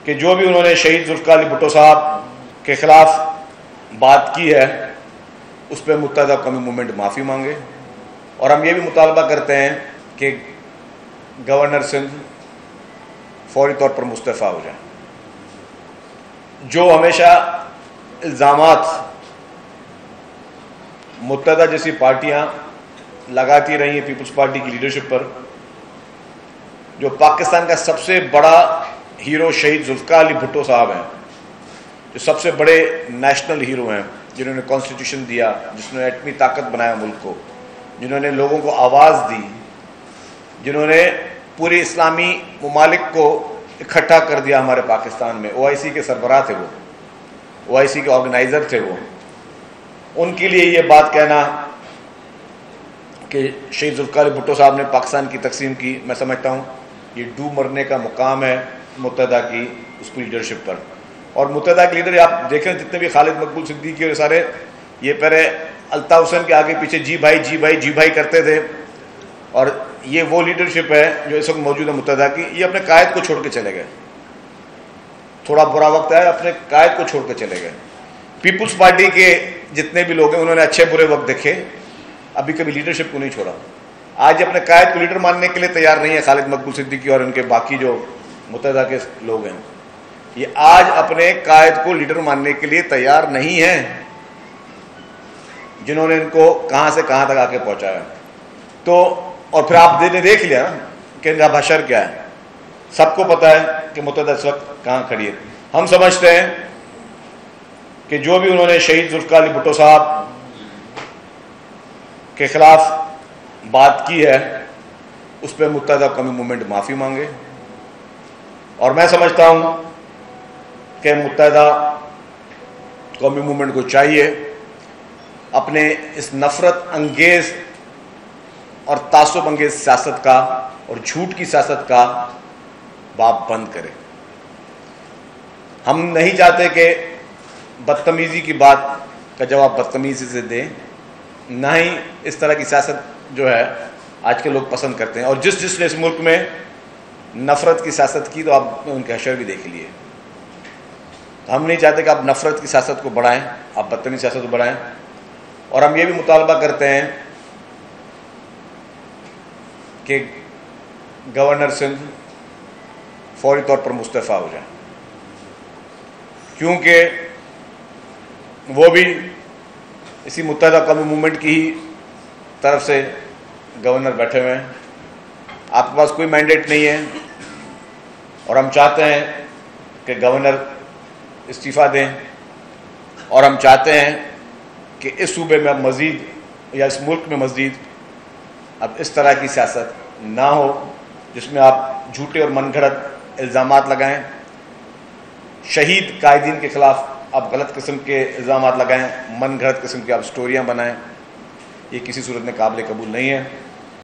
کہ جو بھی انہوں نے شہید ذوالفقار علی بھٹو صاحب کے خلاف بات کی ہے اس پہ متحدہ قومی موومنٹ معافی مانگے، اور ہم یہ بھی مطالبہ کرتے ہیں کہ گورنر سندھ فوری طور پر مستعفی ہو جائیں۔ جو ہمیشہ الزامات متحدہ جیسی پارٹیاں لگاتی رہی ہیں پیپلز پارٹی کی لیڈرشپ پر، جو پاکستان کا سب سے بڑا ہیرو شہید ذوالفقار علی بھٹو صاحب ہیں، جو سب سے بڑے نیشنل ہیرو ہیں، جنہوں نے کانسٹیٹیوشن دیا، جس نے ایٹمی طاقت بنایا ملک کو، جنہوں نے لوگوں کو آواز دی، جنہوں نے پوری اسلامی ممالک کو اکٹھا کر دیا ہمارے پاکستان میں، OIC کے سربراہ تھے، وہ OIC کے آرگنائزر تھے، وہ ان کے لیے یہ بات کہنا کہ شہید ذوالفقار علی بھٹو صاحب نے پاکستان کی تقسیم کی، میں سمجھتا ہوں یہ ڈوب مرنے کا مقام ہے متحدہ کی اس کی لیڈرشپ پر۔ اور متحدہ کے لیڈر آپ دیکھیں جتنے بھی خالد مقبول صدیقی اور سارے، یہ پہلے الطاف حسین کے آگے پیچھے جی بھائی جی بھائی جی بھائی کرتے تھے، اور یہ وہ لیڈرشپ ہے جو اس وقت موجود ہے متحدہ کی۔ یہ اپنے قائد کو چھوڑ کے چلے گئے، تھوڑا برا وقت ہے، اپنے قائد کو چھوڑ کے چلے گئے۔ پیپلز پارٹی کے جتنے بھی لوگ ہیں انہوں نے اچھے برے وقت دیکھے، ابھی کبھی لیڈرشپ کو نہیں چھوڑا۔ آج اپنے قائد کو لیڈر ماننے کے لیے تیار نہیں ہے خالد مقبول صدیقی اور ان کے باقی جو متحدہ کے لوگ ہیں، یہ آج اپنے قائد کو لیڈر ماننے کے لیے تیار نہیں ہیں، جنہوں نے ان کو کہاں سے کہاں تک آ کے پہنچایا۔ تو اور پھر آپ نے دیکھ لیا کہ ان کا بشر کیا ہے، سب کو پتا ہے کہ متحدہ اس وقت کہاں کھڑی ہے۔ ہم سمجھتے ہیں کہ جو بھی انہوں نے شہید ذوالفقار علی بھٹو صاحب کے خلاف بات کی ہے اس پہ متحدہ قومی موومنٹ معافی مانگے، اور میں سمجھتا ہوں کہ متحدہ قومی موومنٹ کو چاہیے اپنے اس نفرت انگیز اور تعصب انگیز سیاست کا اور جھوٹ کی سیاست کا باب بند کرے۔ ہم نہیں چاہتے کہ بدتمیزی کی بات کا جواب بدتمیزی سے دیں، نہ ہی اس طرح کی سیاست جو ہے آج کے لوگ پسند کرتے ہیں، اور جس نے اس ملک میں نفرت کی سیاست کی تو آپ ان کے حشر بھی دیکھ لیے۔ ہم نہیں چاہتے کہ آپ نفرت کی سیاست کو بڑھائیں، آپ بدتمیزی سیاست کو بڑھائیں، اور ہم یہ بھی مطالبہ کرتے ہیں کہ گورنر سندھ فوری طور پر مستعفی ہو جائیں، کیونکہ وہ بھی اسی متحدہ قومی موومنٹ کی ہی طرف سے گورنر بیٹھے ہوئے ہیں۔ آپ کے پاس کوئی مینڈیٹ نہیں ہے، اور ہم چاہتے ہیں کہ گورنر استعفیٰ دیں، اور ہم چاہتے ہیں کہ اس صوبے میں اب مزید یا اس ملک میں مزید اب اس طرح کی سیاست نہ ہو جس میں آپ جھوٹے اور من گھڑت الزامات لگائیں، شہید قائدین کے خلاف آپ غلط قسم کے الزامات لگائیں، من گھڑت قسم کی آپ سٹوریاں بنائیں، یہ کسی صورت میں قابل قبول نہیں ہے۔